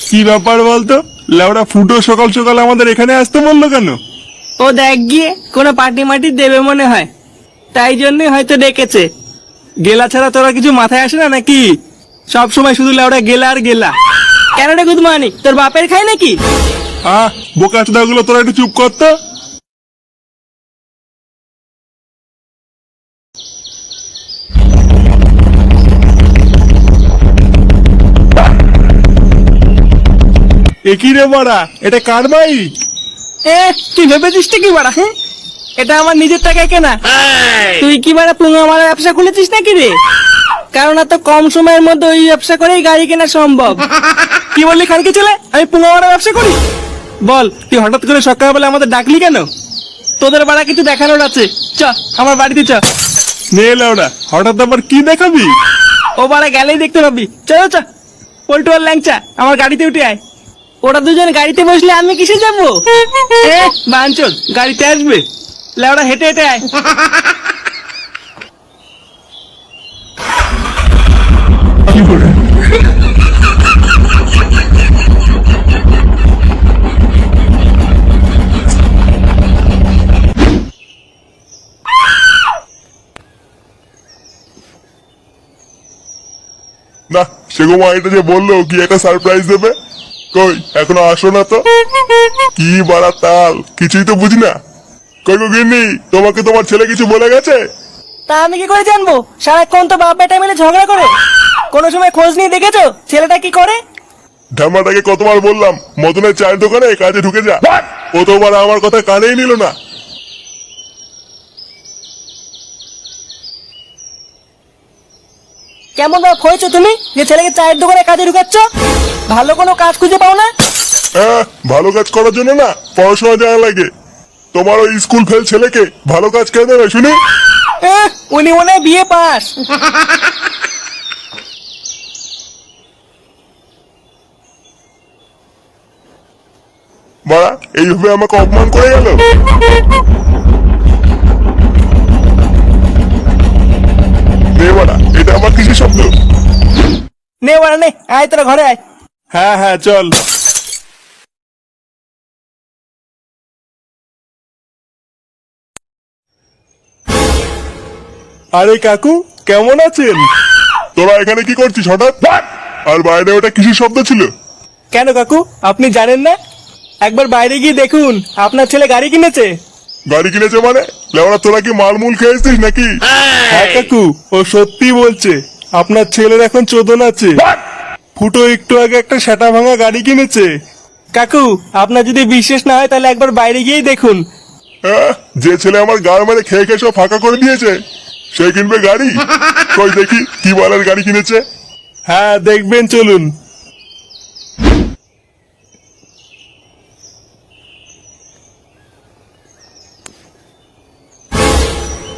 কি ব্যাপার বলতো, লেওড়া ফুটো সকাল সকাল আমাদের এখানে আসতে বললো কেন? ও দেখ গিয়ে কোনো পার্টি মাটি দেবে মনে হয়, তাই জন্যই হয়তো ডেকেছে। গেলা ছাড়া তোরা কিছু মাথায় আসে না নাকি? সব সময় শুধু লেওড়া গেলা আর গেলা। কেন রে গুদমানি, তোর বাপের খাই নাকি? বোকা চোদা গুলো, তোরা একটু চুপ কর তো। একই রে বাড়া, এটা কার বাইক? তুই ভেবেছিস কি বাড়া? হ্যাঁ, এটা আমার নিজের টাকায় কেনা। তুই কি বাড়া পুঙ্গা মারা ব্যবসা খুলেছিস নাকি রে? কারণ এত কম সময়ের মধ্যে ওই ব্যবসা করেই গাড়ি কেনা সম্ভব। কি বললি খানকে ছেলে, আমি পুঙ্গা মারা ব্যবসা করি? বল, তুই হঠাৎ করে সকালবেলা আমাদের ডাকলি কেন? তোদের বাড়া কিছু দেখানোর আছে, চ আমার বাড়িতে চ। নে লেওড়া, হঠাৎ আবার কি দেখাবি? ও বাড়া গেলেই দেখতে পাবি। চলো চ, পল্টু আর ল্যাংচা আমার গাড়িতে উঠে আয়। ওরা দুজন গাড়িতে বসলে আমি কিসে যাবো? বাঞ্চল গাড়িতে আসবে, লেওড়া হেঁটে হেঁটে আয়। না, সেগো মা এটা যে বললো কি একটা সারপ্রাইজ দেবে, কই এখনো আসো না তো? কি বাড়া তাল, কিছুই তো বুঝি না। কই গো গিন্নি, তোমাকে তোমার ছেলে কিছু বলে গেছে? তা আমি কি করে জানবো? সারাক্ষণ তো বাপ বেটা মিলে ঝগড়া করে। কোনো সময় খোঁজ নিয়ে দেখেছো ছেলেটা কি করে? ঢামাটাকে কতবার বললাম মদনের চায়ের দোকানে কাজে ঢুকে যা, ও তো বাড়া আমার কথা কানেই নিল না। কেমন বাপ হয়েছো তুমি যে ছেলেকে চায়ের দোকানে কাজে ঢুকাচ্ছ? ভালো কোনো কাজ খুঁজে পাও না? ভালো কাজ করার জন্য না পড়াশোনা জানা লাগে। তোমার ওই স্কুল ফেল ছেলেকে ভালো কাজ কে দেবে শুনি? উনি মনে হয় বিয়ে পাস। বাড়া এইভাবে আমাকে অপমান করে গেল। নে বাড়া, এটা আমার কিসের শব্দ? নে বাড়া নে, আয় তোরা ঘরে আয়। হ্যাঁ হ্যাঁ চল। আরে কাকু, কেমন আছেন? তোরা এখানে কি করছিস হঠাৎ? আর বাইরে ওটা কিসের শব্দ ছিল? কেন কাকু, আপনি জানেন না? একবার বাইরে গিয়ে দেখুন, আপনার ছেলে গাড়ি কিনেছে। গাড়ি কিনেছে মানে? লেওড়া তোরা কি মালমূল খেয়েছিস নাকি? হ্যাঁ কাকু, ও সত্যি বলছে, আপনার ছেলের এখন চোদন আছে। ফুটো একটু আগে একটা সেটা ভাঙা গাড়ি কিনেছে। কাকু, আপনার যদি বিশ্বাস না হয় তাহলে একবার বাইরে গিয়েই দেখুন। যে ছেলে আমার গাড় মেরে খেয়ে খেয়ে সব ফাঁকা করে দিয়েছে, সে কিনবে গাড়ি? কই দেখি কি বলার গাড়ি কিনেছে। হ্যাঁ দেখবেন, চলুন।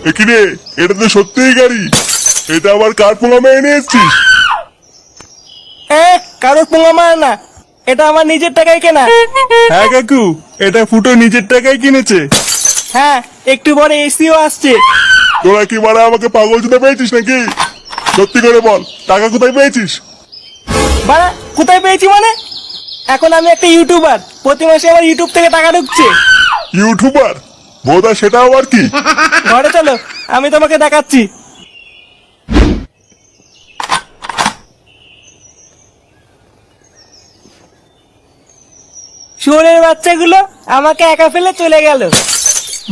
একিরে, এটা তো সত্যিই গাড়ি। এটা আবার কার পোঙা মেয়ে নিয়ে এসছিস? কারোর পোঙা মার না, এটা আমার নিজের টাকায় কেনা। হ্যাঁ কাকু, এটা ফুটো নিজের টাকায় কিনেছে। হ্যাঁ, একটু পরে এসিও আসছে। তোরা কি মারা আমাকে পাগল জুতে পেয়েছিস নাকি? সত্যি করে বল, টাকা কোথায় পেয়েছিস? বাড়া কোথায় পেয়েছি মানে? এখন আমি একটা ইউটিউবার, প্রতি মাসে আমার ইউটিউব থেকে টাকা ঢুকছে। ইউটিউবার? বোধা সেটা আবার কি? ঘরে চলো, আমি তোমাকে দেখাচ্ছি। শুয়োরের বাচ্চাগুলো আমাকে একা ফেলে চলে গেল।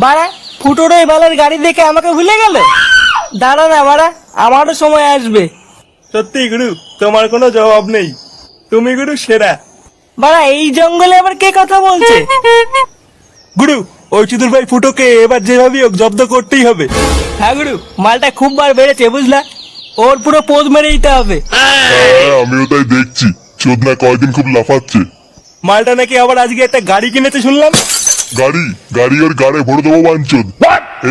বাড়া ফুটোর ওই বালের গাড়ি দেখে আমাকে ভুলে গেল। দাঁড়া না বাড়া, আমারও সময় আসবে। সত্যি গুরু, তোমার কোনো জবাব নেই। তুমি গুরু সেরা। বাড়া এই জঙ্গলে আবার কে কথা বলছে? গুরু, ওই চুদুর ভাই ফুটোকে এবার যেভাবে হোক জব্দ করতেই হবে। হ্যাঁ গুরু, মালটা খুব বার বেড়েছে বুঝলা, ওর পুরো পোজ মেরে দিতে হবে। আমিও তাই দেখছি, চোদনা কয়দিন খুব লাফাচ্ছে। মালটা নাকি আবার আজকে একটা গাড়ি কিনেছে শুনলাম। গাড়ি ওর গাড়ে ভরে দেবো বাঞ্চদ।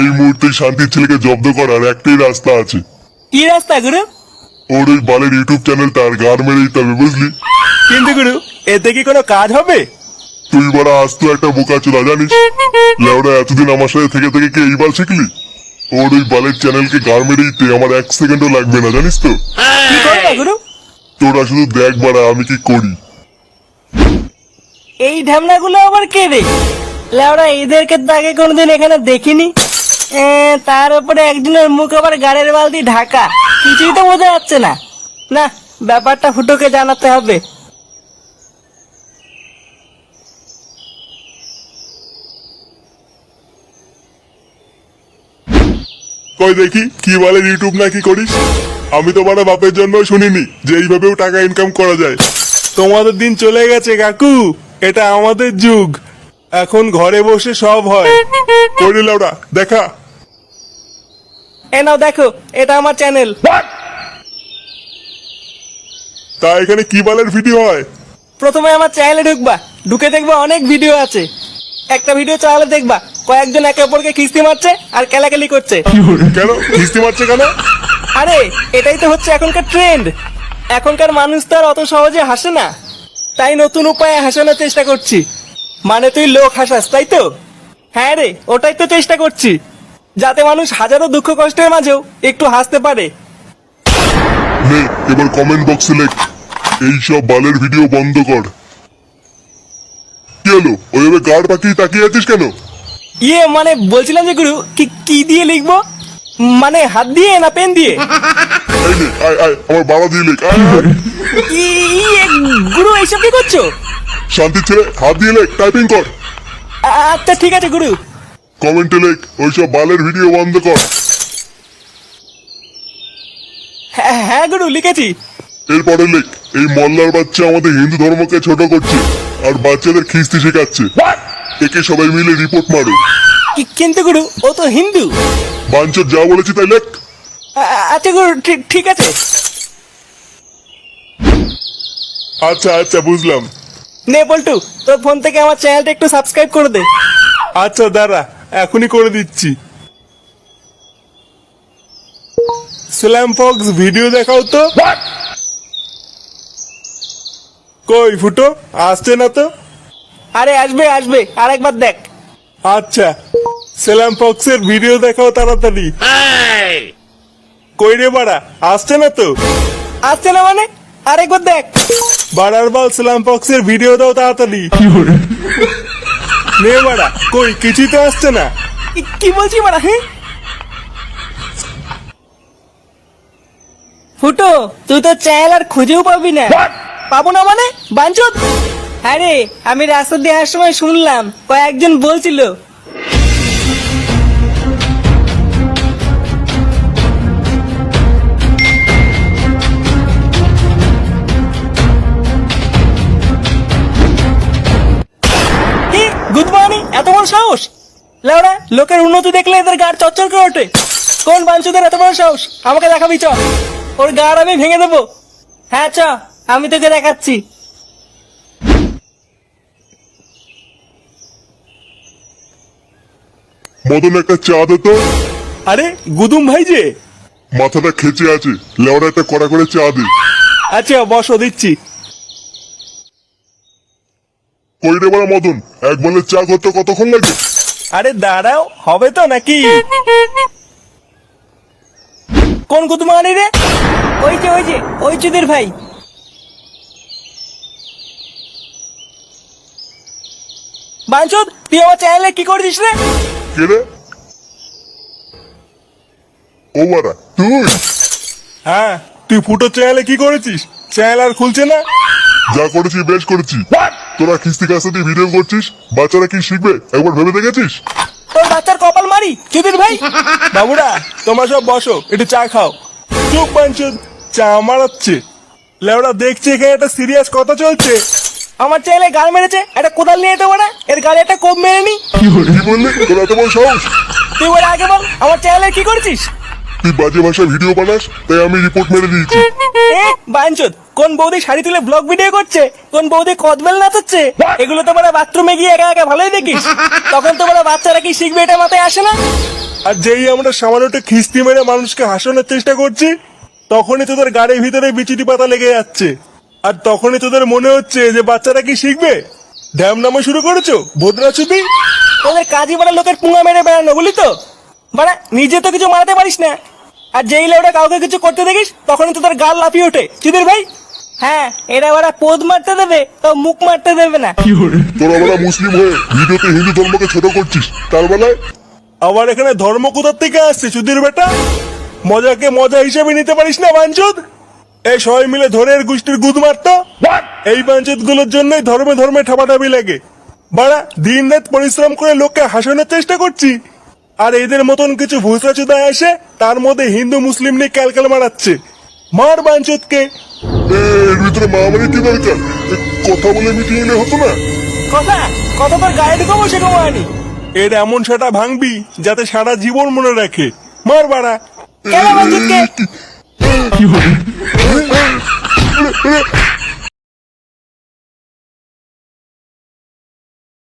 এই মুহূর্তে শান্তির ছেলেকে জব্দ করার একটাই রাস্তা আছে। কি রাস্তা গুরু? ওর ওই বালের ইউটিউব চ্যানেল তার গাড় মেরে দিতে হবে, বুঝলি? কিন্তু গুরু, এতে কি কোনো কাজ হবে? তুই বড় আস্ত একটা বোকা চোদা জানিস? লেওড়া এতদিন আমার সাথে থেকে থেকে কি এই বাল শিখলি? ওর ওই বালের চ্যানেলকে গাড় মেরে দিতে আমার 1 সেকেন্ডও লাগবে না, জানিস তো? কি করবে গুরু? তোরা শুধু দেখ বাড়া আমি কি করি। এই ঢ্যামনাগুলো আবার কে রে? লেওরা এদেরকে তো আগে কোনোদিন এখানে দেখিনি। তার উপরে একজনের মুখ আবার গাড়ির বালতি ঢাকা, কিছুই তো বোঝা যাচ্ছে না। না, ব্যাপারটা ফুটোকে জানাতে হবে। কই দেখি কি বলে ইউটিউব নাকি করিস? আমি তো বাড়া বাপের জন্য শুনিনি যে এইভাবেও টাকা ইনকাম করা যায়। তোমাদের দিন চলে গেছে কাকু, এটা আমাদের যুগ। এখন ঘরে বসে সব হয়। করি লাউডা দেখা। এ নাও দেখো, এটা আমার চ্যানেল। তা এখানে কি বালের ভিডিও হয়? প্রথমে আমার চ্যানেলে ঢুকবা, ঢুকে দেখবা অনেক ভিডিও আছে। একটা ভিডিও চালালে দেখবা কয়েকজন একে অপরকে কিস্তি মারছে আর কেলাকেলি করছে। কেন কিস্তি মারছে কেন? আরে এটাই তো হচ্ছে এখনকার ট্রেন্ড। এখনকার মানুষ তো আর অত সহজে হাসে না, তাই নতুন উপায়ে হাসানোর চেষ্টা করছি। মানে তুই লোক হাসাস, তাই তো? হ্যাঁ রে, ওটাই তো চেষ্টা করছি, যাতে মানুষ হাজারো দুঃখ কষ্টের মাঝেও একটু হাসতে পারে। নে এবার কমেন্ট বক্সে লেখ এইসব বালের ভিডিও বন্ধ কর। কি হলো ওইভাবে গাড় পাকিয়ে তাকিয়ে আছিস কেন? মানে বলছিলাম যে গুরু, কি দিয়ে লিখবো? মানে হাত দিয়ে না পেন দিয়ে? এই নে আয় আয় আমার বাবা দিয়ে লেখ। আয়, আয়। গুরু এইসব কি করছো? শান্তি ছেড়ে হাত দিয়ে লেখ, টাইপিং কর। আচ্ছা ঠিক আছে গুরু। কমেন্টে লেখ ওইসব বালের ভিডিও বন্ধ কর। হ্যাঁ গুরু, লিখেছি। এরপরে লেখ এই মল্লার বাচ্চা আমাদের হিন্দু ধর্মকে ছোট করছে আর বাচ্চাদের খিস্তি শেখাচ্ছে। একে সবাই মিলে রিপোর্ট মারো। কিন্তু গুরু, ও তো হিন্দু। বাঞ্চর যা বলেছি তাই লেখ। আচ্ছা গুরু, ঠিক আছে। আচ্ছা আচ্ছা বুঝলাম। নে পল্টু, তোর ফোন থেকে আমার চ্যানেলটা একটু সাবস্ক্রাইব করে দে। আচ্ছা দাঁড়া, এখনই করে দিচ্ছি। স্ল্যাম ফক্স ভিডিও দেখাও তো। কই ফুটো, আসছে না তো? আরে আসবে আসবে, আর একবার দেখ। আচ্ছা, স্ল্যাম ফক্সের ভিডিও দেখাও তাড়াতাড়ি। কই রে বাড়া, আসছে না তো? আসছে না মানে? আর একবার দেখ। বাড়ার বাল স্ল্যাম ফক্সের ভিডিও দাও তাড়াতাড়ি। নে বাড়া, কই কিছুই তো আসছে না। কি বলছি মারা? হ্যাঁ ফুটো, তুই তো চ্যানেল আর খুঁজেও পাবি না। পাবো না মানে? বাঞ্চত। হ্যাঁ রে, আমি রাস্তা দিয়ে আসার সময় শুনলাম কয়েকজন বলছিল। গুড মর্নিং, এত বড় সাহস! লেওড়া, লোকের উন্নতি দেখলে এদের গাড় চচ্চর করে ওঠে। কোন বাঞ্চুদের এত বড় সাহস? আমাকে দেখাবি, চ। ওর গাড় আমি ভেঙে দেবো। হ্যাঁ চ, আমি তোকে দেখাচ্ছি। মদন একটা চা দে তো। আরে গুদুম ভাই যে। মাথাটা খেচে আছে, লেওড়া একটা কড়া করে চা দে। আচ্ছা বসো, দিচ্ছি। কই রে বড় মদন, এক বলে চা করতে কতক্ষণ লাগে? আরে দাঁড়াও, হবে তো নাকি? কোন গুদমানি রে? ওই যে ওই চুদির ভাই। বাঞ্চুদ, তুই আমার চ্যানেলে কি করছিস রে? কে রে? ও বাড়া তুই? হ্যাঁ, তুই ফুটো চ্যানেলে কি করেছিস? চ্যানেল আর খুলছে না। যা করেছি বেশ করেছি। তোরা খিস্তি কাস্তা দিয়ে ভিডিও করছিস, বাচ্চারা কি শিখবে একবার ভেবে দেখেছিস? তোর বাচ্চার কপাল মারি চুদির ভাই। বাবুরা তোমরা সব বসো, একটু চা খাও। চুপ বাঞ্চুদ, চা মারাচ্ছে। লেওড়া দেখছি এখানে একটা সিরিয়াস কথা চলছে। আমার চ্যানেলে গাল মেরেছে, একটা কোদাল নিয়ে যেতে পারে, এর গালে একটা কোপ মেরে নি। কি বললি? তোর এত বড় সাহস? তুই বলে আগে বল, আমার চ্যানেলে কি করছিস? তুই বাজে ভাষায় ভিডিও বানাস, তাই আমি রিপোর্ট মেরে দিয়েছি। বাঞ্চুদ, কোন বৌদি শাড়ি তুলে ব্লগ ভিডিও করছে, কোন বৌদি কদবেল নাচাচ্ছে, এগুলো তো বলে বাথরুমে গিয়ে একা একা ভালোই দেখিস। তখন তো বলে বাচ্চারা কি শিখবে, এটা মাথায় আসে না। আর যেই আমরা সামান্য একটু খিস্তি মেরে মানুষকে হাসানোর চেষ্টা করছি, তখনই তোদের গাড়ির ভিতরে বিচিটি পাতা লেগে যাচ্ছে। আর তখনই তোদের মনে হচ্ছে যে বাচ্চারা কি শিখবে। ড্যাম নামা শুরু করেছো ভদ্রা চুপি। তোদের কাজই বলে লোকের পুঙ্গা মেরে বেড়ানো, বলি তো বাড়া, নিজে তো কিছু মারাতে পারিস না। আর যেই লেউটা কাউকে কিছু করতে দেখিস, তখনই তোদের গাল লাফিয়ে ওঠে চুদির ভাই। হ্যাঁ, এরা ওরা পোদ মারতে দেবে তো মুখ মারতে দেবে না। তোরা বড় মুসলিম হয়ে ভিডিওতে হিন্দু ধর্মকে ছোট করছিস, তার বেলায় আবার এখানে ধর্ম কোথার থেকে আসছে চুদির বেটা? মজাকে মজা হিসেবে নিতে পারিস না বাঞ্চুদ? এই সবাই মিলে ধরে এর গোষ্ঠীর গুদ মারতো। এই বাঞ্চুদ গুলোর জন্যই ধর্মে ধর্মে ঠাপাঠাপি লাগে। বাড়া দিন রাত পরিশ্রম করে লোককে হাসানোর চেষ্টা করছি, আর এদের মতন কিছু ভুসরা চুদা এসে তার মধ্যে হিন্দু মুসলিম নিয়ে ক্যালকাল মারাচ্ছে। মার বাঞ্চুদকে। এর ভিতরে মারামারি কি দরকার? কথা বলে মিটিয়ে এলে হতো না? কথা কথা তোর গায়ে ঢুকাবো সেরকম আনি। এর এমন সেটা ভাঙবি যাতে সারা জীবন মনে রাখে। মার বাড়া। কেন বাঞ্চুদকে?